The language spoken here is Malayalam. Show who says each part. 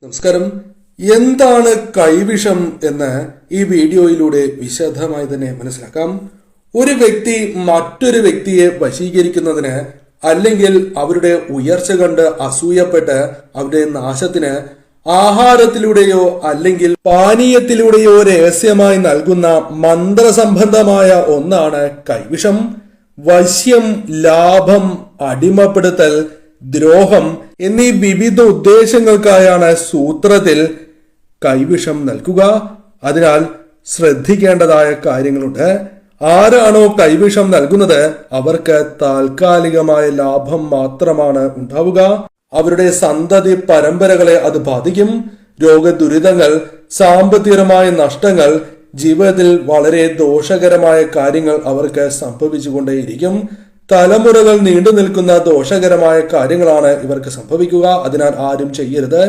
Speaker 1: നമസ്കാരം. എന്താണ് കൈവിഷം എന്ന് ഈ വീഡിയോയിലൂടെ വിശദമായി തന്നെ മനസ്സിലാക്കാം. ഒരു വ്യക്തി മറ്റൊരു വ്യക്തിയെ വശീകരിക്കുന്നതിന് അല്ലെങ്കിൽ അവരുടെ ഉയർച്ച കണ്ട് അസൂയപ്പെട്ട് അവരുടെ നാശത്തിന് ആഹാരത്തിലൂടെയോ അല്ലെങ്കിൽ പാനീയത്തിലൂടെയോ രഹസ്യമായി നൽകുന്ന മന്ത്രസംബന്ധമായ ഒന്നാണ് കൈവിഷം. വശ്യം, ലാഭം, അടിമപ്പെടുത്തൽ, ദ്രോഹം എന്നീ വിവിധ ഉദ്ദേശങ്ങൾക്കായാണ് സൂത്രത്തിൽ കൈവിഷം നൽകുക. അതിനാൽ ശ്രദ്ധിക്കേണ്ടതായ കാര്യങ്ങളുണ്ട്. ആരാണോ കൈവിഷം നൽകുന്നത് അവർക്ക് താൽക്കാലികമായ ലാഭം മാത്രമാണ് ഉണ്ടാവുക. അവരുടെ സന്തതി പരമ്പരകളെ അത് ബാധിക്കും. രോഗദുരിതങ്ങൾ, സാമ്പത്തികമായ നഷ്ടങ്ങൾ, ജീവിതത്തിൽ വളരെ ദോഷകരമായ കാര്യങ്ങൾ അവർക്ക് സംഭവിച്ചുകൊണ്ടേയിരിക്കും. തലമുറകൾ നീണ്ടു നിൽക്കുന്ന ദോഷകരമായ കാര്യങ്ങളാണ് ഇവർക്ക് സംഭവിക്കുക. അതിനാൽ ആരും ചെയ്യരുത്.